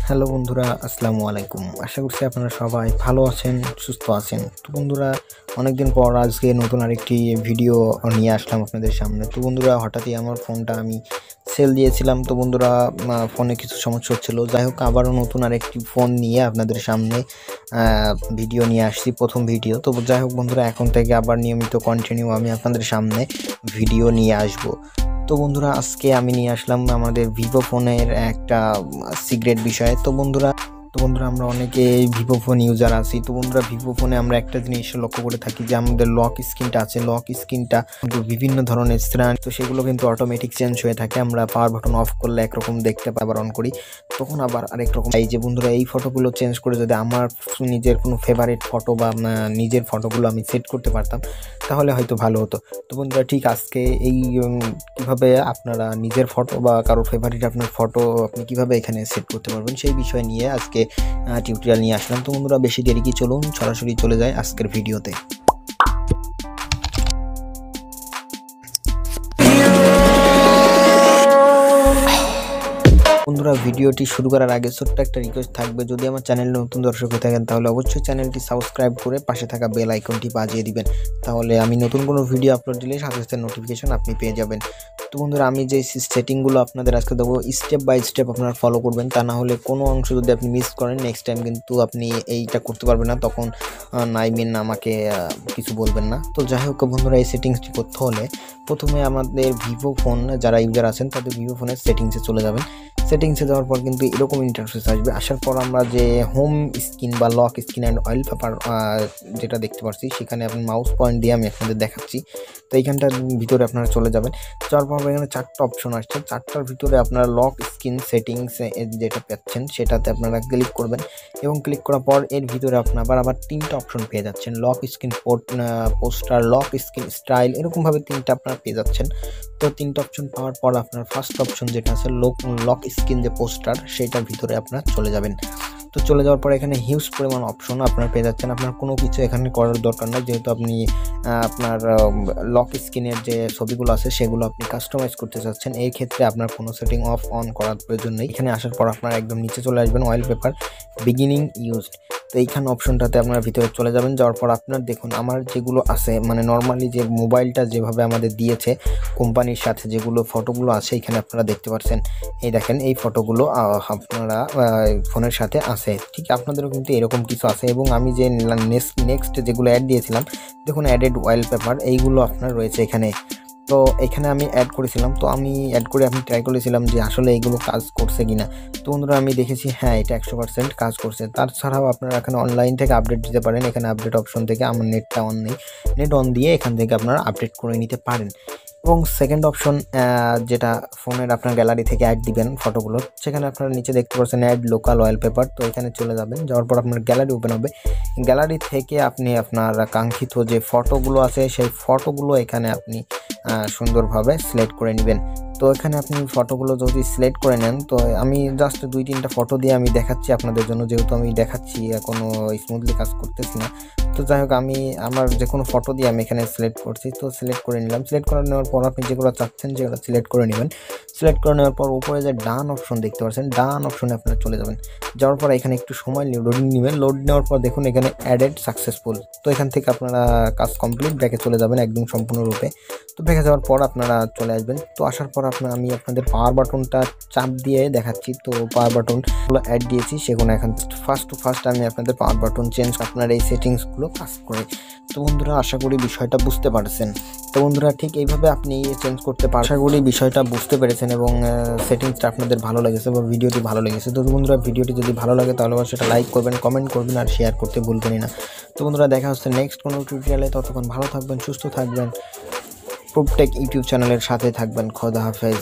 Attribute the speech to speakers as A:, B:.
A: Hello বন্ধুরা, আসসালামু আলাইকুম। আশা করছি আপনারা সবাই ভালো আছেন, সুস্থ আছেন। তো বন্ধুরা, অনেকদিন পর আজকে নতুন আরেকটি ভিডিও নিয়ে আসলাম আপনাদের সামনে। তো বন্ধুরা, হঠাৎই আমার ফোনটা আমি সেল দিয়েছিলাম। তো বন্ধুরা, ফোনে কিছু সমস্যা হচ্ছিলো। যাই হোক, আবারও নতুন আরেকটি ফোন নিয়ে আপনাদের সামনে ভিডিও নিয়ে আসছি, প্রথম ভিডিও। তো যাই হোক বন্ধুরা, এখন থেকে আবার নিয়মিত কন্টিনিউ আমি আপনাদের সামনে ভিডিও নিয়ে আসবো। তো বন্ধুরা, আজকে আমি নিয়ে আসলাম আমাদের ভিভো ফোনের একটা সিক্রেট বিষয়। তো বন্ধুরা আমরা অনেকে ভিভো ফোন ইউজার আছি। তো বন্ধুরা, ভিভো ফোনে আমরা একটা জিনিস লক্ষ্য করে থাকি যে আমাদের লক স্ক্রিনটা আছে, লক স্ক্রিনটা কিন্তু বিভিন্ন ধরনের শ্রেণী, তো সেগুলো কিন্তু অটোমেটিক চেঞ্জ হয়ে থাকে। আমরা পাওয়ার বাটন অফ করলে একরকম দেখতে পাই, আবার অন করি তখন আবার আরেক রকম। এই যে বন্ধুরা, এই ফটোগুলো চেঞ্জ করে যদি আমার নিজের কোনো ফেভারিট ফটো বা নিজের ফটোগুলো আমি সেট করতে পারতাম তাহলে হয়তো ভালো হতো। তো বন্ধুরা, ঠিক আজকে এই কিভাবে আপনারা নিজের ফটো বা কারো ফেভারিট আপনার ফটো আপনি কিভাবে এখানে সেট করতে পারবেন সেই বিষয় নিয়ে আজকে টিউটোরিয়াল নিয়ে আসলাম। তো বন্ধুরা, বেশি দেরি কি, চলুন সরাসরি চলে যায় আজকের ভিডিওতে। বন্ধুরা, ভিডিওটি শুরু করার আগে ছোট্ট একটা রিকোয়েস্ট থাকবে, যদি আমার চ্যানেলে নতুন দর্শক হয়ে থাকেন তাহলে অবশ্যই চ্যানেলটি সাবস্ক্রাইব করে পাশে থাকা বেল আইকনটি বাজিয়ে দিবেন। তাহলে আমি নতুন কোনো ভিডিও আপলোড দিলে সাথে সাথে নোটিফিকেশন আপনি পেয়ে যাবেন। তো বন্ধুরা, আমি যে সেটিংগুলো আপনাদের আজকে দেবো স্টেপ বাই স্টেপ আপনারা ফলো করবেন, তা না হলে কোনো অংশ যদি আপনি মিস করেন নেক্সট টাইম কিন্তু আপনি এইটা করতে পারবেন না, তখন আমাকে কিছু বলবেন না। তো যাই হোক বন্ধুরা, এই সেটিংসটি করতে হলে প্রথমে আমাদের ভিভো ফোন যারা ইউজার আছেন তাদের ভিভো ফোনের সেটিংসে চলে যাবেন। সেটিংসে যাওয়ার পর কিন্তু এরকম ইন্টারফেস আসবে। আসার পর আমরা যে হোম স্ক্রিন বা lock screen and oil paper যেটা দেখতে পাচ্ছি, সেখানে আপনি মাউস পয়েন্ট দিয়ে আমি আপনাদের দেখাচ্ছি। তো এইখানটার ভিতরে আপনারা চলে যাবেন। যাওয়ার পর এখানে 4টা অপশন আসছে। 4টার ভিতরে আপনারা লক স্ক্রিন সেটিংস যেটা পাচ্ছেন সেটাতে আপনারা ক্লিক করবেন, এবং ক্লিক করার পর এর ভিতরে আপনার আবার 3টা অপশন পেয়ে যাচ্ছেন। Lock screen poster, lock screen style, এরকমভাবে 3টা আপনারা পেয়ে যাচ্ছেন। তো 3টা অপশন পাওয়ার পর আপনার ফার্স্ট অপশন যেটা আছে লক স্ক্রিন যে পোস্টার, সেটার ভিতরে আপনারা চলে যাবেন। তো চলে যাওয়ার পর এখানে হিউজ পরিমাণ অপশন আপনারা পেয়ে যাচ্ছেন। আপনার কোনো কিছু এখানে করার দরকার নাই, যেহেতু আপনি আপনার লক স্ক্রিনের যে ছবিগুলো আছে সেগুলো আপনি কাস্টমাইজ করতে চাচ্ছেন। এই ক্ষেত্রে আপনার কোনো সেটিং অফ অন করার প্রয়োজন নেই। এখানে আসার পর আপনারা একদম নিচে চলে আসবেন, ওয়ালপেপার বিগিনিং ইউজড। তো এইখানে অপশনটাতে আপনার ভিতরে চলে যাবেন। যাওয়ার পর আপনার দেখুন আমার যেগুলো আছে, মানে নর্মালি যে মোবাইলটা যেভাবে আমাদের দিয়েছে কোম্পানির সাথে, যেগুলো ফটোগুলো আছে এখানে আপনারা দেখতে পাচ্ছেন। এই দেখেন, এই ফটোগুলো আপনারা ফোনের সাথে আছে। ঠিক আপনাদেরও কিন্তু এরকম কিছু আছে। এবং আমি যে নেক্সট যেগুলো অ্যাড দিয়েছিলাম, দেখুন অ্যাডেড ওয়ালপেপার, এইগুলো আপনার রয়েছে এখানে। তো এখানে আমি অ্যাড করেছিলাম, তো আমি অ্যাড করে আমি ট্রাই করেছিলাম যে আসলে এগুলো কাজ করছে কিনা। তো বন্ধুরা, আমি দেখেছি হ্যাঁ, এটা 100% কাজ করছে। তাছাড়াও আপনারা এখানে অনলাইন থেকে আপডেট দিতে পারেন। এখানে আপডেট অপশন থেকে, আমার নেটটা অন নেই, নেট অন দিয়ে এখান থেকে আপনারা আপডেট করে নিতে পারেন। এবং সেকেন্ড অপশন যেটা ফোনের আপনার গ্যালারি থেকে অ্যাড দিবেন ফটোগুলো, সেখানে আপনারা নিচে দেখতে পাচ্ছেন অ্যাড লোকাল ওয়ালপেপার। তো এখানে চলে যাবেন। যাওয়ার পর আপনার গ্যালারি ওপেন হবে। গ্যালারি থেকে আপনি আপনার কাঙ্ক্ষিত যে ফটোগুলো আছে সেই ফটোগুলো এখানে আপনি সুন্দরভাবে সিলেক্ট করে নেবেন। তো এখানে আপনি ফটোগুলো যদি সিলেক্ট করে নেন, তো আমি জাস্ট 2-3টা ফটো দিয়ে আমি দেখাচ্ছি আপনাদের জন্য, যেহেতু আমি দেখাচ্ছি এখনও স্মুথলি কাজ করতেছি না। তো যাই হোক, আমি আমার যে কোনো ফটো দিয়ে আমি এখানে সিলেক্ট করছি। তো সিলেক্ট করে নিলাম। সিলেক্ট করে নেওয়ার পর আপনি যেগুলো চাচ্ছেন যেগুলো সিলেক্ট করে নেবেন। সিলেক্ট করে নেওয়ার পর উপরে যে ডান অপশন দেখতে পাচ্ছেন, ডান অপশনে আপনারা চলে যাবেন। যাওয়ার পর এখানে একটু সময় লোডিং নেবেন। লোড নেওয়ার পর দেখুন এখানে অ্যাডেড সাকসেসফুল। তো এখান থেকে আপনারা কাজ কমপ্লিট, ব্যাকে চলে যাবেন একদম সম্পূর্ণরূপে। তো ব্যাকে যাওয়ার পর আপনারা চলে আসবেন। তো আসার পর আমি আপনাদের পাওয়ার বাটনটা চাপ দিয়ে দেখাচ্ছি। তো পাওয়ার বাটনগুলো অ্যাড দিয়েছি, সেগুলো এখন ফার্স্ট আমি আপনাদের পাওয়ার বাটন চেঞ্জ আপনার এই সেটিংসগুলো কাজ করে। তো বন্ধুরা, আশা করি বিষয়টা বুঝতে পারছেন। তো বন্ধুরা, ঠিক এইভাবে আপনি চেঞ্জ করতে পারেন। আশা করি বিষয়টা বুঝতে পেরেছেন এবং সেটিংসটা আপনাদের ভালো লেগেছে বা ভিডিওটি ভালো লেগেছে। তো বন্ধুরা, ভিডিওটি যদি ভালো লাগে তাহলে সেটা লাইক করবেন, কমেন্ট করবেন আর শেয়ার করতে ভুলবেনই না। তো বন্ধুরা, দেখা হচ্ছে নেক্সট কোনো টিউটোরিয়ালে। ততক্ষণ ভালো থাকবেন, সুস্থ থাকবেন, প্রোপটেক ইউটিউব চ্যানেলের সাথে থাকবেন। খোদা হাফেজ।